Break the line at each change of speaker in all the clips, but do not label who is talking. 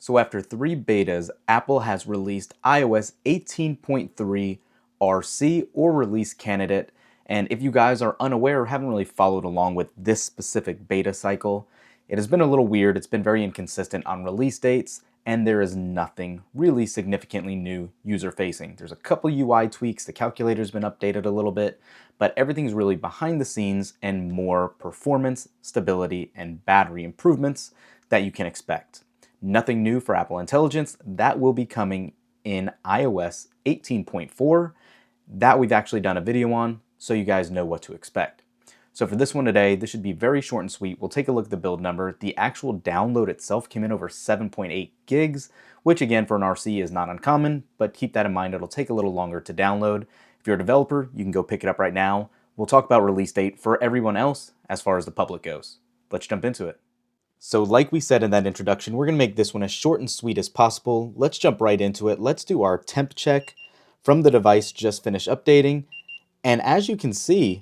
So after 3 betas, Apple has released iOS 18.3 RC or release candidate. And if you guys are unaware or haven't really followed along with this specific beta cycle, it has been a little weird. It's been very inconsistent on release dates, and there is nothing really significantly new user-facing. There's a couple UI tweaks, the calculator's been updated a little bit, but everything's really behind the scenes and more performance, stability, and battery improvements that you can expect. Nothing new for Apple Intelligence. That will be coming in iOS 18.4. That we've actually done a video on, so you guys know what to expect. So for this one today, this should be very short and sweet. We'll take a look at the build number. The actual download itself came in over 7.8 gigs, which again for an RC is not uncommon, but keep that in mind, it'll take a little longer to download. If you're a developer, you can go pick it up right now. We'll talk about release date for everyone else as far as the public goes. Let's jump into it. So like we said in that introduction, we're going to make this one as short and sweet as possible. Let's jump right into it. Let's do our temp check from the device just finished updating. And as you can see,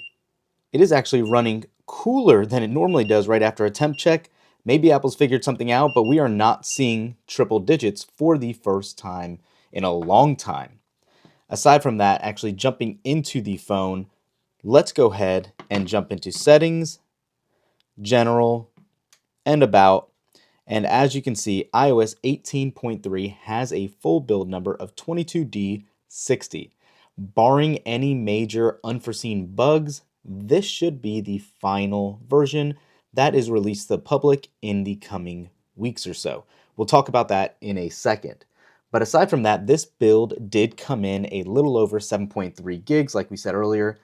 it is actually running cooler than it normally does right after a temp check. Maybe Apple's figured something out, but we are not seeing triple digits for the first time in a long time. Aside from that, actually jumping into the phone, let's go ahead and jump into settings, general, and about. And as you can see, iOS 18.3 has a full build number of 22D60. Barring any major unforeseen bugs, this should be the final version that is released to the public in the coming weeks or so. We'll talk about that in a second. But aside from that, this build did come in a little over 7.3 gigs, like we said earlier.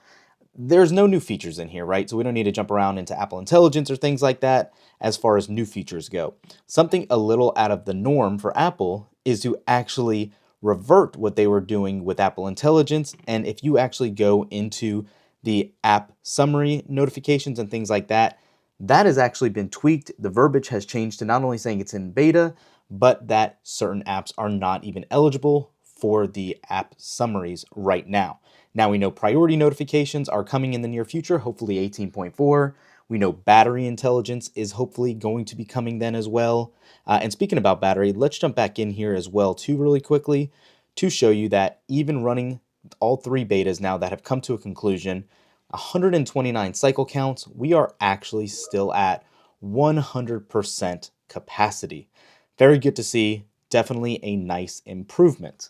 There's no new features in here, right? So we don't need to jump around into Apple Intelligence or things like that as far as new features go. Something a little out of the norm for Apple is to actually revert what they were doing with Apple Intelligence. And if you actually go into the app summary notifications and things like that, that has actually been tweaked. The verbiage has changed to not only saying it's in beta, but that certain apps are not even eligible for the app summaries right now. Now we know priority notifications are coming in the near future, hopefully 18.4. We know battery intelligence is hopefully going to be coming then as well. And speaking about battery, let's jump back in here as well too really quickly to show you that even running all 3 betas now that have come to a conclusion, 129 cycle counts, we are actually still at 100% capacity. Very good to see, definitely a nice improvement.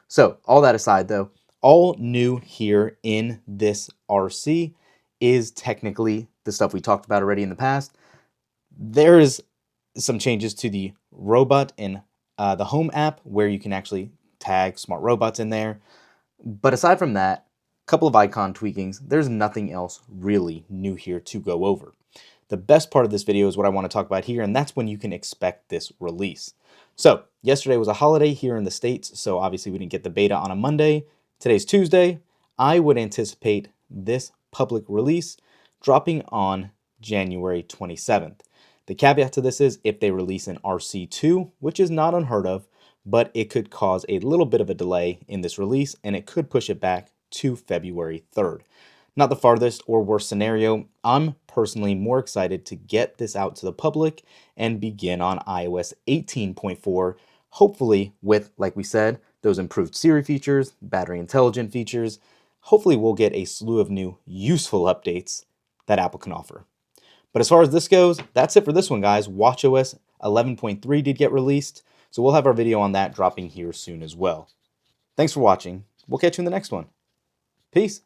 So all that aside though, all new here in this RC is technically the stuff we talked about already in the past. There is some changes to the robot in the Home app where you can actually tag smart robots in there. But aside from that, a couple of icon tweakings, there's nothing else really new here to go over. The best part of this video is what I want to talk about here, and that's when you can expect this release. So yesterday was a holiday here in the States, so obviously we didn't get the beta on a Monday. Today's Tuesday. I would anticipate this public release dropping on January 27th. The caveat to this is if they release an RC2, which is not unheard of, but it could cause a little bit of a delay in this release, and it could push it back to February 3rd. Not the farthest or worst scenario. I'm personally more excited to get this out to the public and begin on iOS 18.4, hopefully with, like we said, those improved Siri features, battery intelligent features. Hopefully we'll get a slew of new useful updates that Apple can offer. But as far as this goes, that's it for this one, guys. watchOS 11.3 did get released, so we'll have our video on that dropping here soon as well. Thanks for watching. We'll catch you in the next one. Peace.